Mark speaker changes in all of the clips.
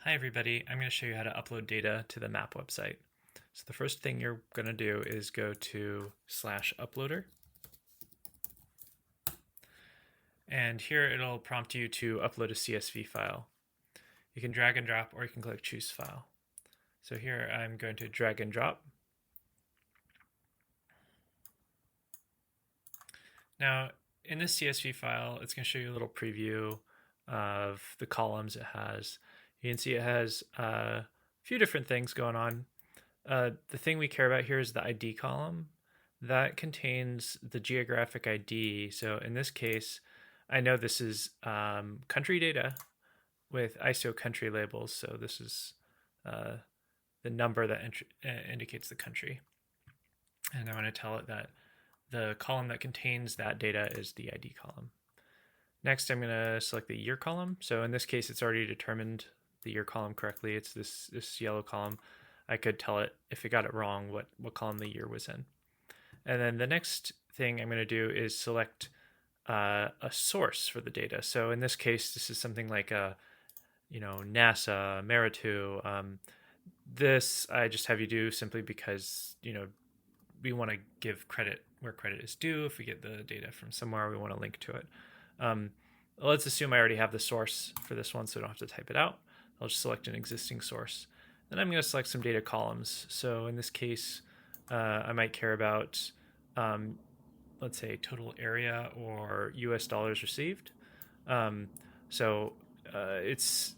Speaker 1: Hi everybody, I'm going to show you how to upload data to the map website. So the first thing you're going to do is go to /uploader, and here it'll prompt you to upload a CSV file. You can drag and drop, or you can click choose file. So here I'm going to drag and drop. Now in this CSV file, it's going to show you a little preview of the columns it has. You can see it has a few different things going on. The thing we care about here is the ID column. That contains the geographic ID. So in this case, I know this is country data with ISO country labels. So this is the number that indicates the country. And I want to tell it that the column that contains that data is the ID column. Next, I'm going to select the year column. So in this case, it's already determined the year column correctly. It's this yellow column. I could tell it, if it got it wrong, what column the year was in. And then the next thing I'm going to do is select a source for the data. So in this case, this is something like NASA, Meritu. This I just have you do simply because we want to give credit where credit is due. If we get the data from somewhere, we want to link to it. Let's assume I already have the source for this one, so I don't have to type it out. I'll just select an existing source. Then I'm going to select some data columns. So in this case, I might care about, let's say, total area or US dollars received. It's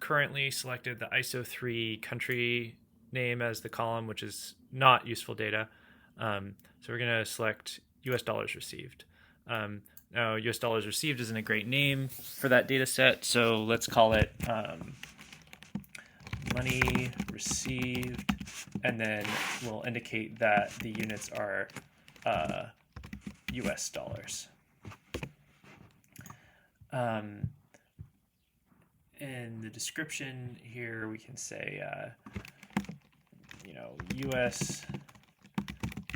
Speaker 1: currently selected the ISO 3 country name as the column, which is not useful data. So we're going to select US dollars received. Now, US dollars received isn't a great name for that data set, so let's call it money received, and then we'll indicate that the units are US dollars. In the description here, we can say, US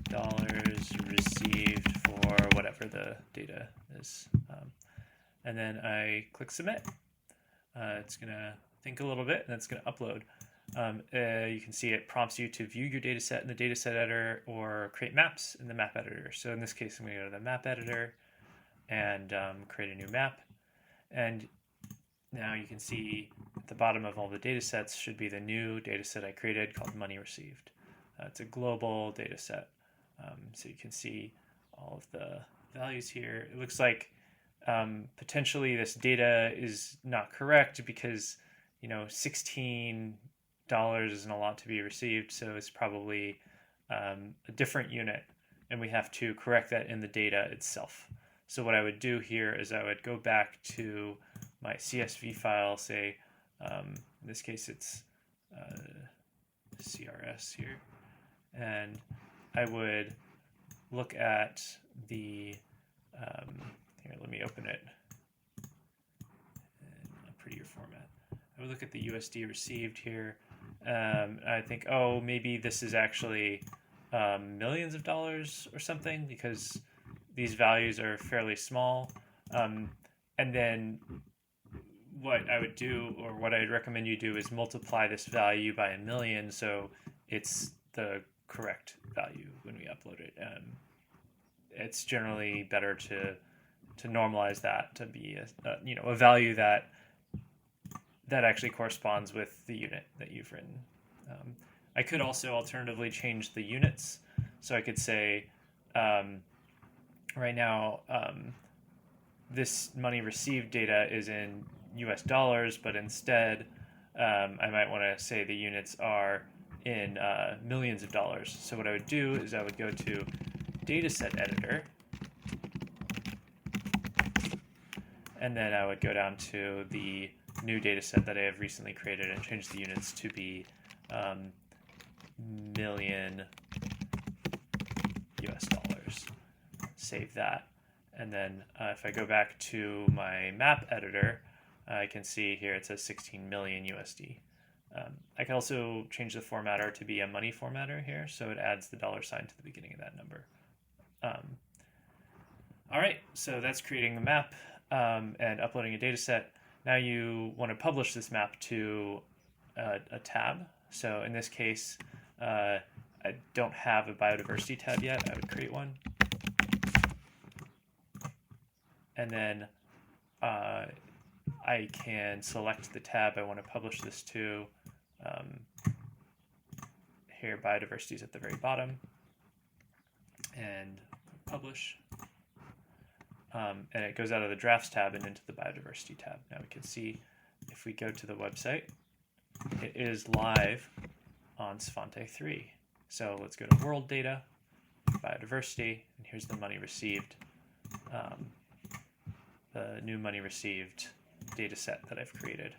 Speaker 1: dollars received for whatever the data is. And then I click submit. It's going to think a little bit, and it's going to upload. You can see it prompts you to view your data set in the data set editor or create maps in the map editor. So in this case, I'm going to go to the map editor and create a new map. And now you can see at the bottom of all the data sets should be the new data set I created called money received. It's a global data set. So you can see all of the values here. It looks like potentially this data is not correct because $16 isn't a lot to be received, so it's probably a different unit, and we have to correct that in the data itself. So what I would do here is I would go back to my CSV file, say in this case it's CRS here, and I would look at the here, let me open it in a prettier format. I would look at the USD received here. I think, oh, maybe this is actually millions of dollars or something, because these values are fairly small. And then what I would do, or what I'd recommend you do, is multiply this value by 1,000,000, so it's the correct value when we upload it. It's generally better to normalize that to be a value that actually corresponds with the unit that you've written. I could also alternatively change the units. So I could say, right now, this money received data is in US dollars, but instead I might want to say the units are in millions of dollars. So what I would do is I would go to Dataset Editor, and then I would go down to the new data set that I have recently created and change the units to be million US dollars. Save that. And then if I go back to my map editor, I can see here it says 16 million USD. I can also change the formatter to be a money formatter here, so it adds the $sign to the beginning of that number. All right, so that's creating a map and uploading a data set. now you want to publish this map to a tab. So in this case, I don't have a biodiversity tab yet. I would create one. And then I can select the tab I want to publish this to. Here, biodiversity is at the very bottom. And publish. And it goes out of the drafts tab and into the biodiversity tab. Now we can see if we go to the website, it is live on Svante 3. So let's go to world data, biodiversity, and here's the money received, the new money received data set that I've created.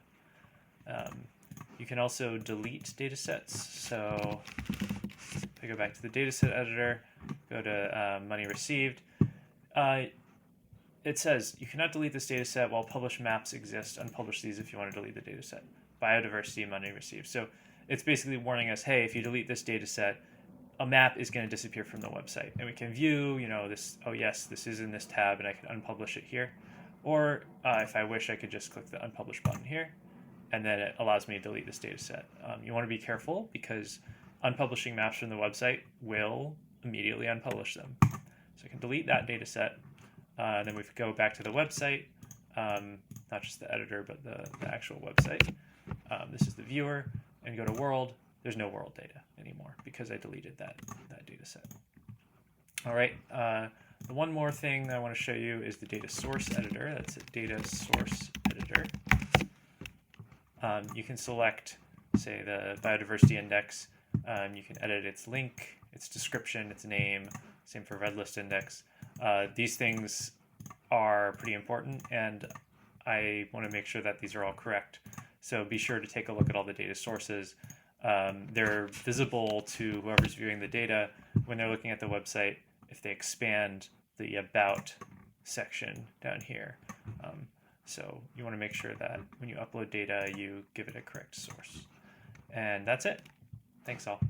Speaker 1: You can also delete data sets. So if I go back to the dataset editor, go to money received, it says you cannot delete this data set while published maps exist. Unpublish these if you want to delete the data set. Biodiversity, money received. So it's basically warning us, hey, if you delete this data set, a map is going to disappear from the website. And we can view, this, oh yes, this is in this tab, and I can unpublish it here. Or if I wish, I could just click the unpublish button here, and then it allows me to delete this data set. You want to be careful because unpublishing maps from the website will immediately unpublish them. So I can delete that data set. And then we go back to the website, not just the editor, but the actual website. This is the viewer, and go to world. There's no world data anymore because I deleted that data set. All right, the one more thing I want to show you is the data source editor. That's a data source editor. You can select, say, the biodiversity index. You can edit its link, its description, its name. Same for red list index. These things are pretty important, and I want to make sure that these are all correct. So be sure to take a look at all the data sources. They're visible to whoever's viewing the data when they're looking at the website if they expand the About section down here. So you want to make sure that when you upload data, you give it a correct source. And that's it. Thanks all.